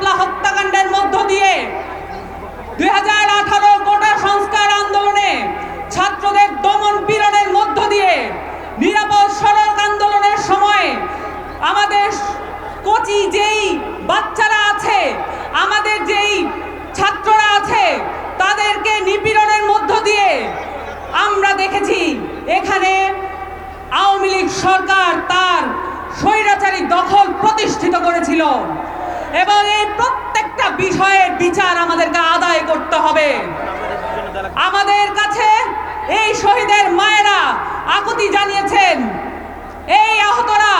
শাপলা হত্যাকাণ্ডের মধ্য দিয়ে 2018 কোটা সংস্কার আন্দোলনে ছাত্রদের দমন পীড়নের মধ্য দিয়ে নিরাপদ সড়ক আন্দোলনের সময় আমাদের কোচি যেই বাচ্চারা আছে, আমাদের যেই ছাত্ররা আছে, তাদেরকে নিপীড়নের মধ্য দিয়ে আমরা দেখেছি এখানে আওয়ামী লীগ সরকার তার স্বৈরাচারী দখল প্রতিষ্ঠিত করেছিল এবং এই প্রত্যেকটা বিষয়ের বিচার আমাদেরকে আদায় করতে হবে। আমাদের কাছে এই শহীদের মায়েরা আকুতি জানিয়েছেন, এই আহতরা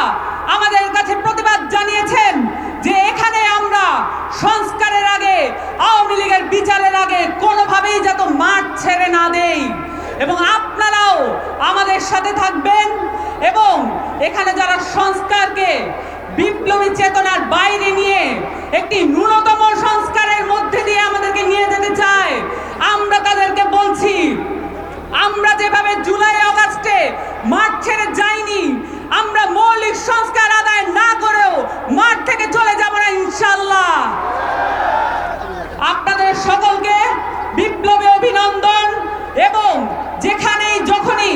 আমাদের কাছে প্রতিবাদ জানিয়েছেন যে এখানে আমরা সংস্কারের আগে, আওয়ামী লীগের বিচারের আগে কোনোভাবেই যাতে মাঠ ছেড়ে না দেই এবং আপনারাও আমাদের সাথে থাকবেন এবং এখানে যারা সংস্কারকে বিপ্লবী চেতনার বাইরে নিয়ে একটি ন্যূনতম সংস্কারের মধ্যে দিয়ে আমাদেরকে নিয়ে যেতে চায়, আমরা তাদেরকে বলছি আমরা যেভাবে জুলাই আগস্টে মাঠ ছেড়ে যাইনি, আমরা মৌলিক সংস্কার আদায় না করেও মাঠ থেকে চলে যাব না ইনশাআল্লাহ। আপনাদের সকলকে বিপ্লবী অভিনন্দন। এবং যেখানেই যখনই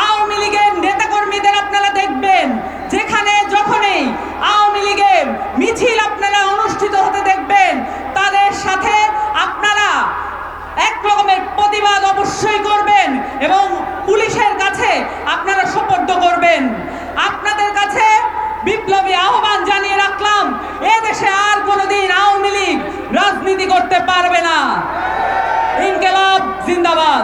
আওয়ামী লীগের নেতাকর্মীদের আপনারা দেখবেন, যেখানে যখনই আওয়ামী লীগের মিছিল আপনারা অনুষ্ঠিত হতে দেখবেন, তাদের সাথে আপনারা এক রকমের প্রতিবাদ অবশ্যই করবেন এবং পুলিশের কাছে আপনারা সোপর্দ করবেন। আপনাদের কাছে বিপ্লবী আহ্বান জানিয়ে রাখলাম, এদেশে আর কোনোদিন আওয়ামী লীগ রাজনীতি করতে পারবে না। ইনকিলাব জিন্দাবাদ।